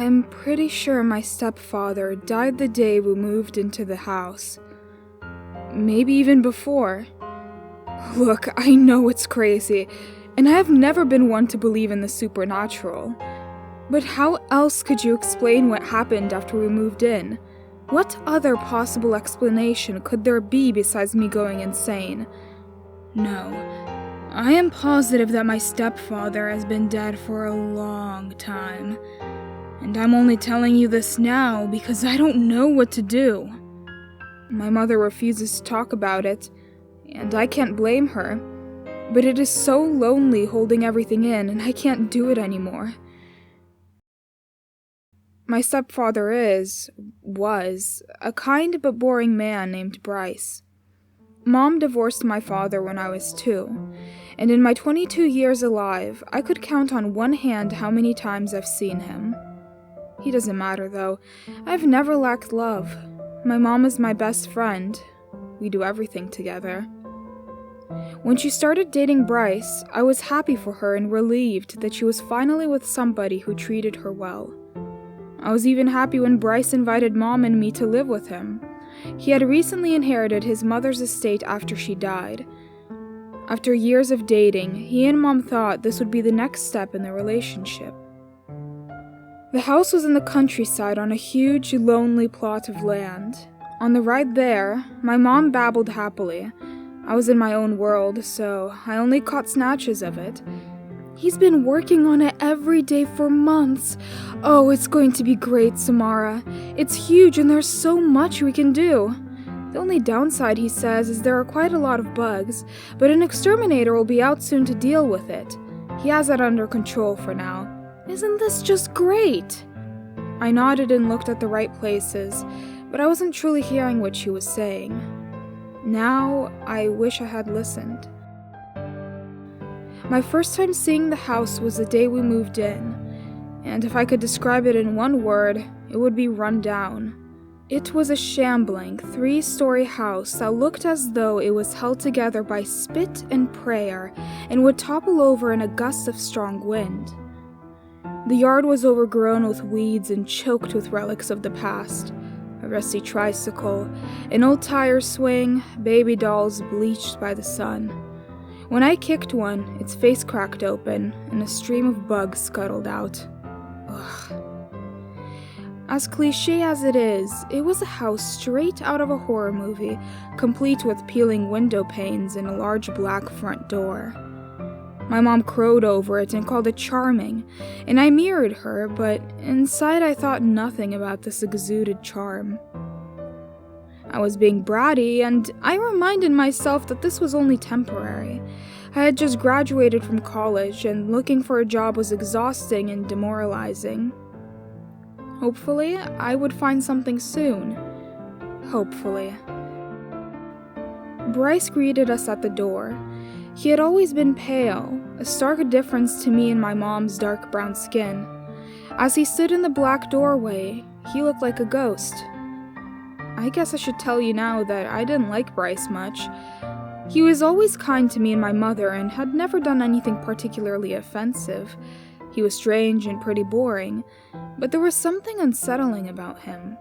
I'm pretty sure my stepfather died the day we moved into the house. Maybe even before. Look, I know it's crazy, and I have never been one to believe in the supernatural. But how else could you explain what happened after we moved in? What other possible explanation could there be besides me going insane? No, I am positive that my stepfather has been dead for a long time. And I'm only telling you this now because I don't know what to do. My mother refuses to talk about it, and I can't blame her. But it is so lonely holding everything in, and I can't do it anymore. My stepfather was, a kind but boring man named Brice. Mom divorced my father when I was 2, and in my 22 years alive, I could count on one hand how many times I've seen him. He doesn't matter though. I've never lacked love. My mom is my best friend. We do everything together. When she started dating Brice, I was happy for her and relieved that she was finally with somebody who treated her well. I was even happy when Brice invited Mom and me to live with him. He had recently inherited his mother's estate after she died. After years of dating, he and Mom thought this would be the next step in their relationship. The house was in the countryside on a huge, lonely plot of land. On the ride there, my mom babbled happily. I was in my own world, so I only caught snatches of it. He's been working on it every day for months. Oh, it's going to be great, Samara. It's huge and there's so much we can do. The only downside, he says, is there are quite a lot of bugs, but an exterminator will be out soon to deal with it. He has that under control for now. Isn't this just great? I nodded and looked at the right places, but I wasn't truly hearing what she was saying. Now, I wish I had listened. My first time seeing the house was the day we moved in, and if I could describe it in one word, it would be run down. It was a shambling, 3-story house that looked as though it was held together by spit and prayer and would topple over in a gust of strong wind. The yard was overgrown with weeds and choked with relics of the past. A rusty tricycle, an old tire swing, baby dolls bleached by the sun. When I kicked one, its face cracked open, and a stream of bugs scuttled out. Ugh. As cliché as it was a house straight out of a horror movie, complete with peeling window panes and a large black front door. My mom crowed over it and called it charming, and I mirrored her, but inside I thought nothing about this exuded charm. I was being bratty, and I reminded myself that this was only temporary. I had just graduated from college, and looking for a job was exhausting and demoralizing. Hopefully, I would find something soon. Hopefully. Brice greeted us at the door. He had always been pale, a stark difference to me and my mom's dark brown skin. As he stood in the black doorway, he looked like a ghost. I guess I should tell you now that I didn't like Brice much. He was always kind to me and my mother and had never done anything particularly offensive. He was strange and pretty boring, but there was something unsettling about him.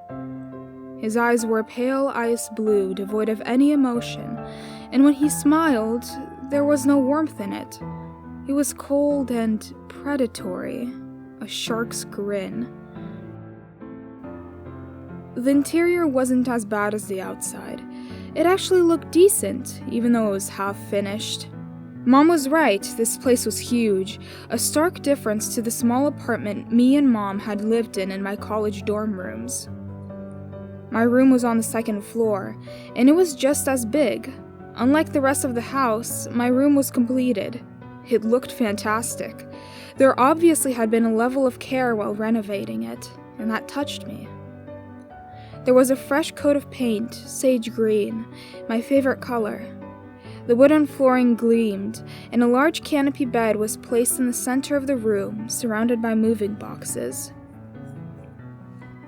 His eyes were pale ice blue, devoid of any emotion, and when he smiled, there was no warmth in it. It was cold and predatory, a shark's grin. The interior wasn't as bad as the outside. It actually looked decent, even though it was half-finished. Mom was right, this place was huge, a stark difference to the small apartment me and Mom had lived in my college dorm rooms. My room was on the 2nd floor, and it was just as big. Unlike the rest of the house, my room was completed. It looked fantastic. There obviously had been a level of care while renovating it, and that touched me. There was a fresh coat of paint, sage green, my favorite color. The wooden flooring gleamed, and a large canopy bed was placed in the center of the room, surrounded by moving boxes.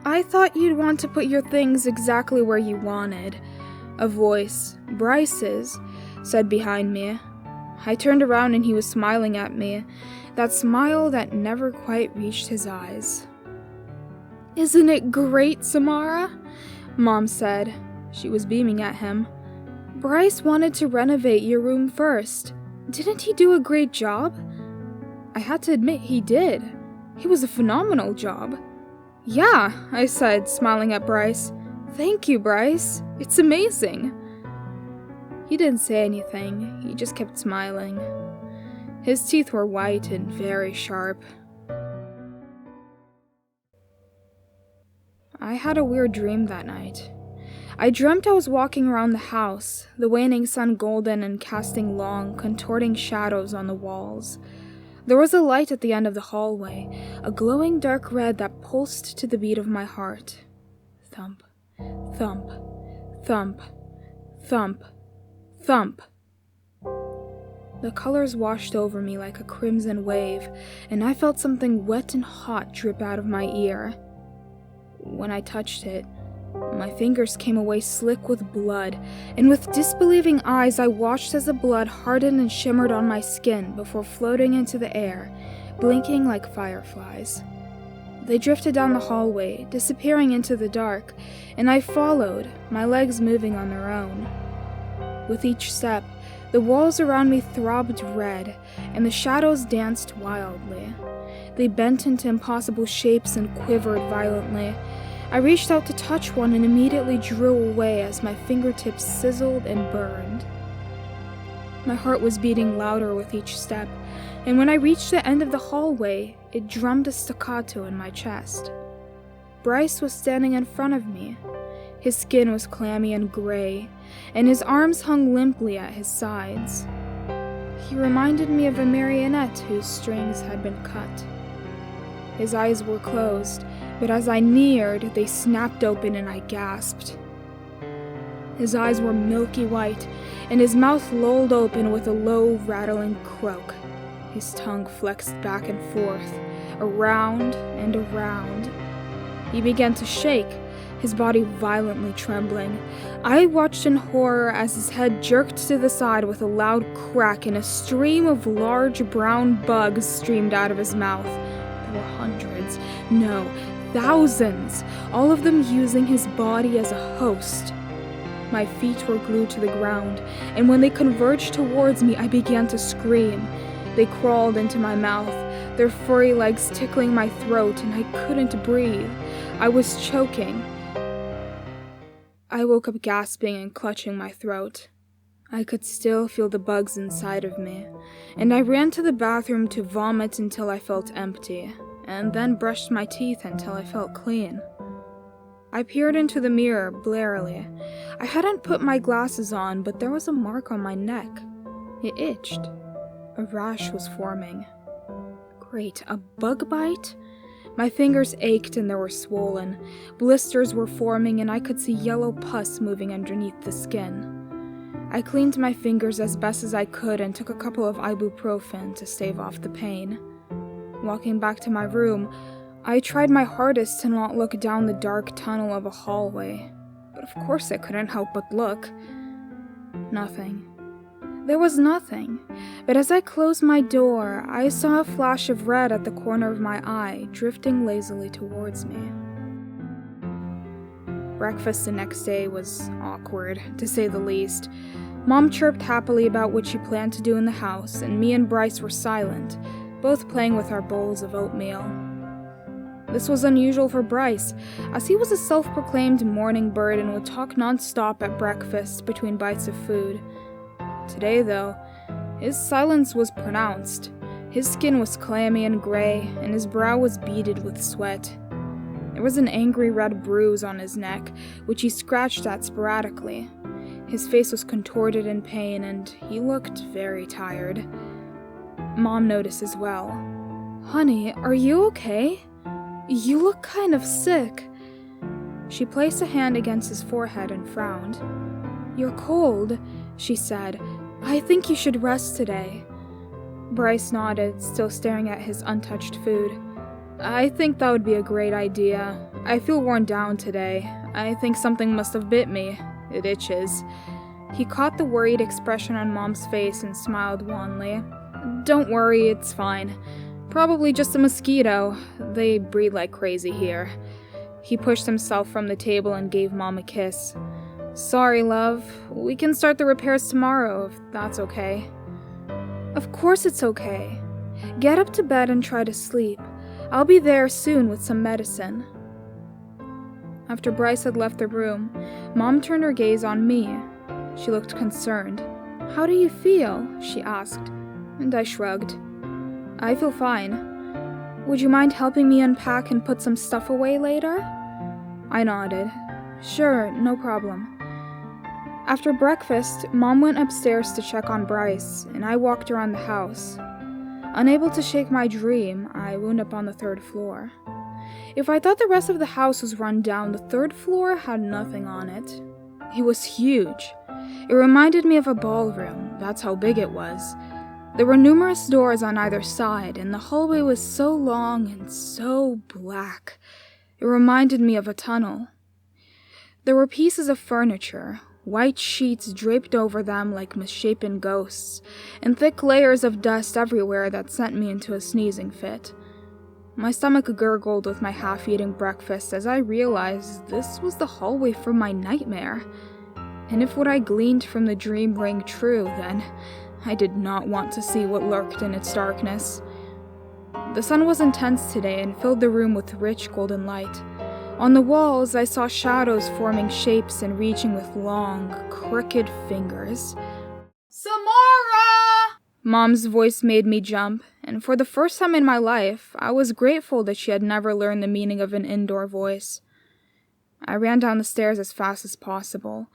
I thought you'd want to put your things exactly where you wanted. A voice, Brice's, said behind me. I turned around and he was smiling at me, that smile that never quite reached his eyes. "Isn't it great, Samara?" Mom said. She was beaming at him. "Brice wanted to renovate your room first. Didn't he do a great job?" I had to admit he did. It was a phenomenal job. "Yeah," I said, smiling at Brice. "Thank you, Brice. It's amazing." He didn't say anything. He just kept smiling. His teeth were white and very sharp. I had a weird dream that night. I dreamt I was walking around the house, the waning sun golden and casting long, contorting shadows on the walls. There was a light at the end of the hallway, a glowing dark red that pulsed to the beat of my heart. Thump, thump, thump, thump, thump. The colors washed over me like a crimson wave, and I felt something wet and hot drip out of my ear. When I touched it, my fingers came away slick with blood, and with disbelieving eyes I watched as the blood hardened and shimmered on my skin before floating into the air, blinking like fireflies. They drifted down the hallway, disappearing into the dark, and I followed, my legs moving on their own. With each step, the walls around me throbbed red, and the shadows danced wildly. They bent into impossible shapes and quivered violently. I reached out to touch one and immediately drew away as my fingertips sizzled and burned. My heart was beating louder with each step, and when I reached the end of the hallway, it drummed a staccato in my chest. Brice was standing in front of me. His skin was clammy and gray, and his arms hung limply at his sides. He reminded me of a marionette whose strings had been cut. His eyes were closed, but as I neared, they snapped open and I gasped. His eyes were milky white, and his mouth lolled open with a low, rattling croak. His tongue flexed back and forth, around and around. He began to shake, his body violently trembling. I watched in horror as his head jerked to the side with a loud crack and a stream of large brown bugs streamed out of his mouth. There were hundreds, no, thousands, all of them using his body as a host. My feet were glued to the ground, and when they converged towards me, I began to scream. They crawled into my mouth, their furry legs tickling my throat, and I couldn't breathe. I was choking. I woke up gasping and clutching my throat. I could still feel the bugs inside of me, and I ran to the bathroom to vomit until I felt empty, and then brushed my teeth until I felt clean. I peered into the mirror, blearily. I hadn't put my glasses on, but there was a mark on my neck. It itched. A rash was forming. Great, a bug bite? My fingers ached and they were swollen. Blisters were forming and I could see yellow pus moving underneath the skin. I cleaned my fingers as best as I could and took a couple of ibuprofen to stave off the pain. Walking back to my room, I tried my hardest to not look down the dark tunnel of a hallway, but of course I couldn't help but look. Nothing. There was nothing, but as I closed my door, I saw a flash of red at the corner of my eye, drifting lazily towards me. Breakfast the next day was awkward, to say the least. Mom chirped happily about what she planned to do in the house, and me and Brice were silent, both playing with our bowls of oatmeal. This was unusual for Brice, as he was a self-proclaimed morning bird and would talk non-stop at breakfast between bites of food. Today, though, his silence was pronounced. His skin was clammy and gray, and his brow was beaded with sweat. There was an angry red bruise on his neck, which he scratched at sporadically. His face was contorted in pain, and he looked very tired. Mom noticed as well. "Honey, are you okay? You look kind of sick." She placed a hand against his forehead and frowned. "You're cold," she said. "I think you should rest today." Brice nodded, still staring at his untouched food. "I think that would be a great idea. I feel worn down today. I think something must have bit me. It itches." He caught the worried expression on Mom's face and smiled wanly. "Don't worry, it's fine. Probably just a mosquito. They breed like crazy here." He pushed himself from the table and gave Mom a kiss. "Sorry, love. We can start the repairs tomorrow, if that's okay." "Of course it's okay. Get up to bed and try to sleep. I'll be there soon with some medicine." After Brice had left the room, Mom turned her gaze on me. She looked concerned. "How do you feel?" she asked, and I shrugged. "I feel fine. Would you mind helping me unpack and put some stuff away later?" I nodded. "Sure, no problem." After breakfast, Mom went upstairs to check on Brice, and I walked around the house. Unable to shake my dream, I wound up on the 3rd floor. If I thought the rest of the house was run down, the 3rd floor had nothing on it. It was huge. It reminded me of a ballroom, that's how big it was. There were numerous doors on either side, and the hallway was so long and so black. It reminded me of a tunnel. There were pieces of furniture, white sheets draped over them like misshapen ghosts, and thick layers of dust everywhere that sent me into a sneezing fit. My stomach gurgled with my half-eaten breakfast as I realized this was the hallway from my nightmare. And if what I gleaned from the dream rang true, then I did not want to see what lurked in its darkness. The sun was intense today and filled the room with rich golden light. On the walls, I saw shadows forming shapes and reaching with long, crooked fingers. "Samara!" Mom's voice made me jump, and for the first time in my life, I was grateful that she had never learned the meaning of an indoor voice. I ran down the stairs as fast as possible.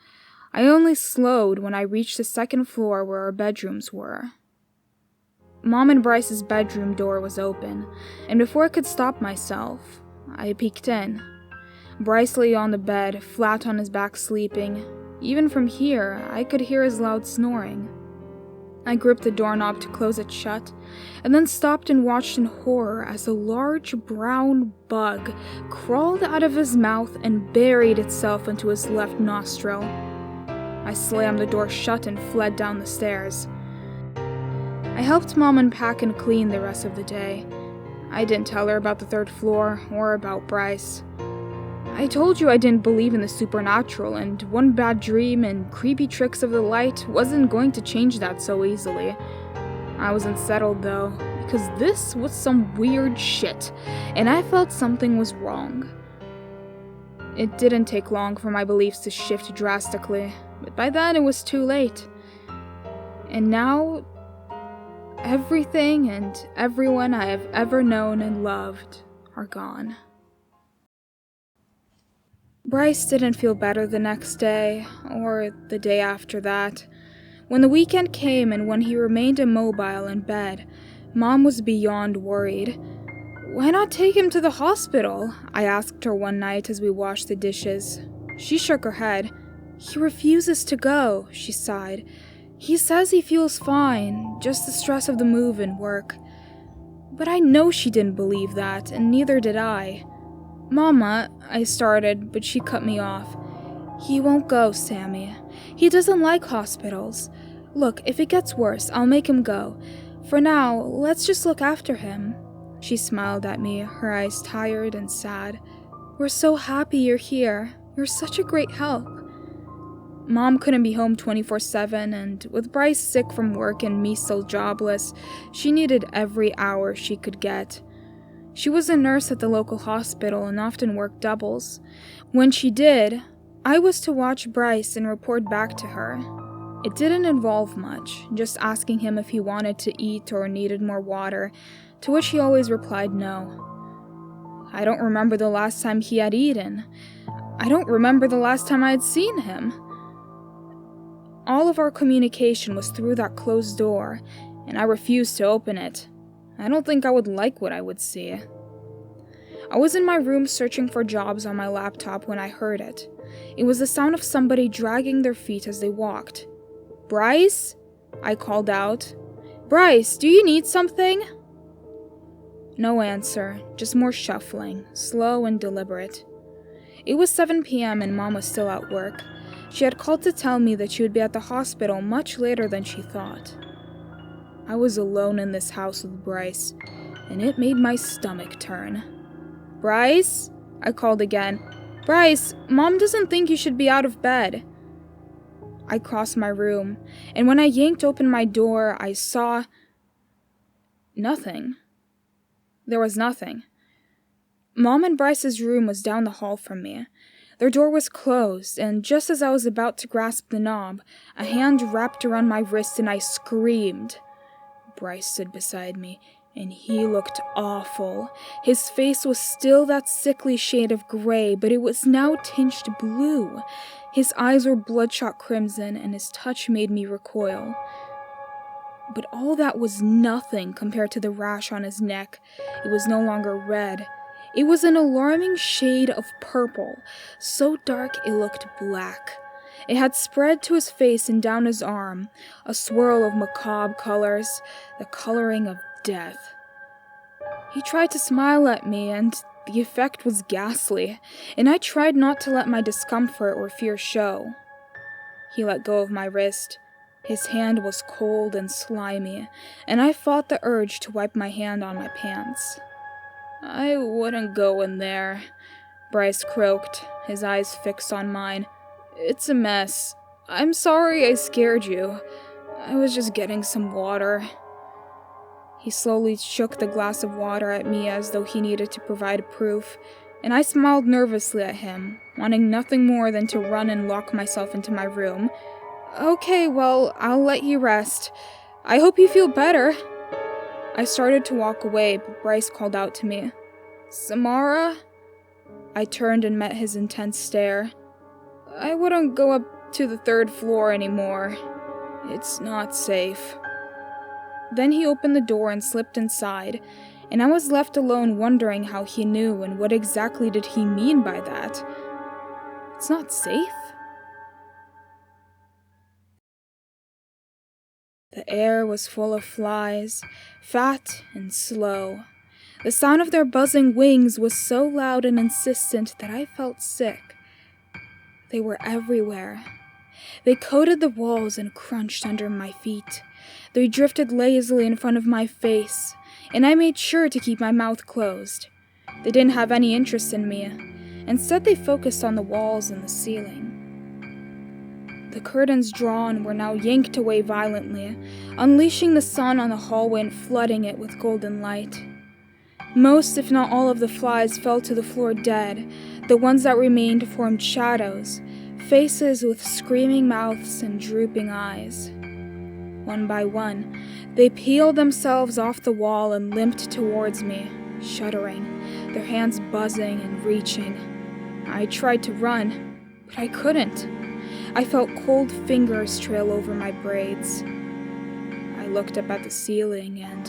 I only slowed when I reached the 2nd floor where our bedrooms were. Mom and Brice's bedroom door was open, and before I could stop myself, I peeked in. Brice lay on the bed, flat on his back sleeping. Even from here, I could hear his loud snoring. I gripped the doorknob to close it shut, and then stopped and watched in horror as a large brown bug crawled out of his mouth and buried itself into his left nostril. I slammed the door shut and fled down the stairs. I helped Mom unpack and clean the rest of the day. I didn't tell her about the 3rd floor or about Brice. I told you I didn't believe in the supernatural, and one bad dream and creepy tricks of the light wasn't going to change that so easily. I was unsettled though, because this was some weird shit, and I felt something was wrong. It didn't take long for my beliefs to shift drastically, but by then it was too late. And now, everything and everyone I have ever known and loved are gone. Brice didn't feel better the next day, or the day after that. When the weekend came and when he remained immobile in bed, Mom was beyond worried. "Why not take him to the hospital?" I asked her one night as we washed the dishes. She shook her head. "He refuses to go," she sighed. "He says he feels fine, just the stress of the move and work." But I know she didn't believe that, and neither did I. "Mama," I started, but she cut me off. "He won't go, Sammy. He doesn't like hospitals. Look, if it gets worse, I'll make him go. For now, let's just look after him." She smiled at me, her eyes tired and sad. "We're so happy you're here. You're such a great help." Mom couldn't be home 24/7, and with Brice sick from work and me still jobless, she needed every hour she could get. She was a nurse at the local hospital and often worked doubles. When she did, I was to watch Brice and report back to her. It didn't involve much, just asking him if he wanted to eat or needed more water, to which he always replied no. I don't remember the last time he had eaten. I don't remember the last time I had seen him. All of our communication was through that closed door, and I refused to open it. I don't think I would like what I would see. I was in my room searching for jobs on my laptop when I heard it. It was the sound of somebody dragging their feet as they walked. "Brice?" I called out. "Brice, do you need something?" No answer, just more shuffling, slow and deliberate. It was 7 p.m. and Mom was still at work. She had called to tell me that she would be at the hospital much later than she thought. I was alone in this house with Brice, and it made my stomach turn. "Brice?" I called again. Brice, Mom doesn't think you should be out of bed. I crossed my room, and when I yanked open my door, I saw nothing. There was nothing. Mom and Brice's room was down the hall from me. Their door was closed, and just as I was about to grasp the knob, a hand wrapped around my wrist and I screamed. Brice stood beside me, and he looked awful. His face was still that sickly shade of gray, but it was now tinged blue. His eyes were bloodshot crimson, and his touch made me recoil. But all that was nothing compared to the rash on his neck. It was no longer red. It was an alarming shade of purple, so dark it looked black. It had spread to his face and down his arm, a swirl of macabre colors, the coloring of death. He tried to smile at me, and the effect was ghastly, and I tried not to let my discomfort or fear show. He let go of my wrist. His hand was cold and slimy, and I fought the urge to wipe my hand on my pants. I wouldn't go in there, Brice croaked, his eyes fixed on mine. It's a mess. I'm sorry I scared you. I was just getting some water. He slowly shook the glass of water at me as though he needed to provide proof, and I smiled nervously at him, wanting nothing more than to run and lock myself into my room. Okay, well, I'll let you rest. I hope you feel better. I started to walk away, but Brice called out to me. Samara? I turned and met his intense stare. I wouldn't go up to the 3rd floor anymore. It's not safe. Then he opened the door and slipped inside, and I was left alone wondering how he knew and what exactly did he mean by that. It's not safe? The air was full of flies, fat and slow. The sound of their buzzing wings was so loud and insistent that I felt sick. They were everywhere. They coated the walls and crunched under my feet. They drifted lazily in front of my face, and I made sure to keep my mouth closed. They didn't have any interest in me. Instead, they focused on the walls and the ceiling. The curtains drawn were now yanked away violently, unleashing the sun on the hallway and flooding it with golden light. Most, if not all, of the flies fell to the floor dead. The ones that remained formed shadows, faces with screaming mouths and drooping eyes. One by one, they peeled themselves off the wall and limped towards me, shuddering, their hands buzzing and reaching. I tried to run, but I couldn't. I felt cold fingers trail over my braids. I looked up at the ceiling, and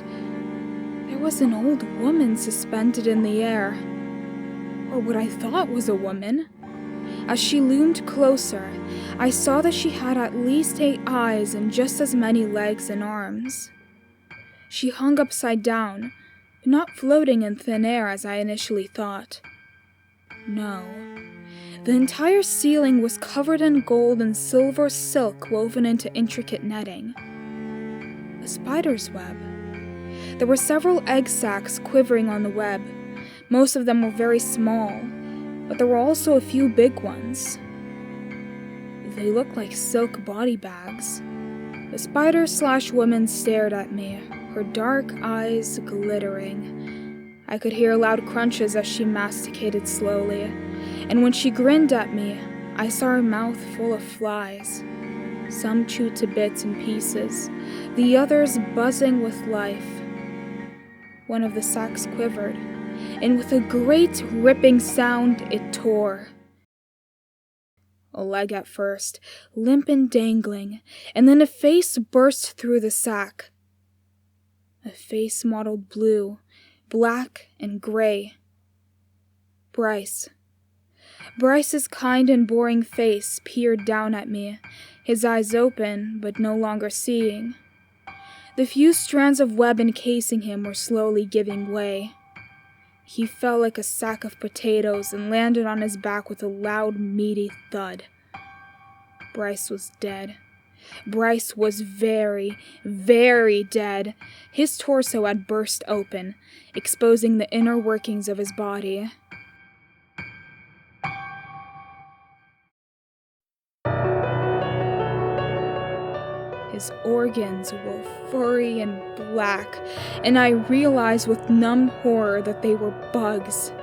there was an old woman suspended in the air. Or what I thought was a woman. As she loomed closer, I saw that she had at least 8 eyes and just as many legs and arms. She hung upside down, but not floating in thin air as I initially thought. No. The entire ceiling was covered in gold and silver silk woven into intricate netting. A spider's web. There were several egg sacs quivering on the web. Most of them were very small, but there were also a few big ones. They looked like silk body bags. The spider/woman stared at me, her dark eyes glittering. I could hear loud crunches as she masticated slowly, and when she grinned at me, I saw her mouth full of flies. Some chewed to bits and pieces, the others buzzing with life. One of the sacs quivered, and with a great ripping sound, it tore. A leg at first, limp and dangling, and then a face burst through the sack. A face mottled blue, black, and gray. Brice. Brice's kind and boring face peered down at me, his eyes open, but no longer seeing. The few strands of web encasing him were slowly giving way. He fell like a sack of potatoes and landed on his back with a loud, meaty thud. Brice was dead. Brice was very, very dead. His torso had burst open, exposing the inner workings of his body. His organs were furry and black, and I realized with numb horror that they were bugs.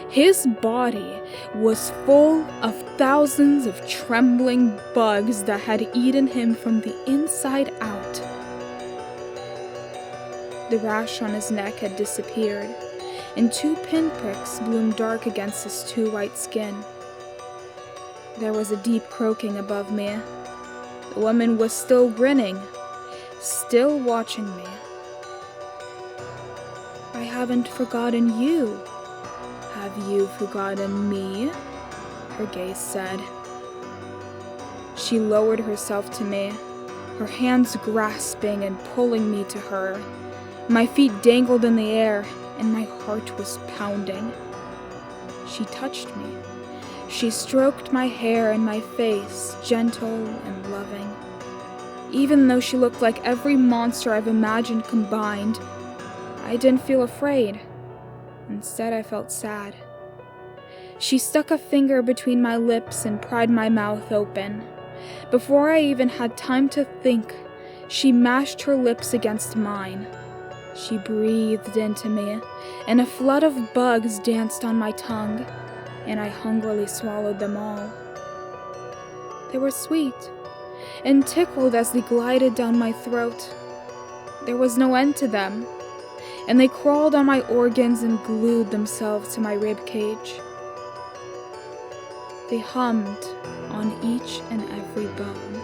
His body was full of thousands of trembling bugs that had eaten him from the inside out. The rash on his neck had disappeared, and 2 pinpricks bloomed dark against his too white skin. There was a deep croaking above me. The woman was still grinning, still watching me. I haven't forgotten you. Have you forgotten me? Her gaze said. She lowered herself to me, her hands grasping and pulling me to her. My feet dangled in the air, and my heart was pounding. She touched me. She stroked my hair and my face, gentle and loving. Even though she looked like every monster I've imagined combined, I didn't feel afraid. Instead, I felt sad. She stuck a finger between my lips and pried my mouth open. Before I even had time to think, she mashed her lips against mine. She breathed into me, and a flood of bugs danced on my tongue, and I hungrily swallowed them all. They were sweet, and tickled as they glided down my throat. There was no end to them, and they crawled on my organs and glued themselves to my rib cage. They hummed on each and every bone.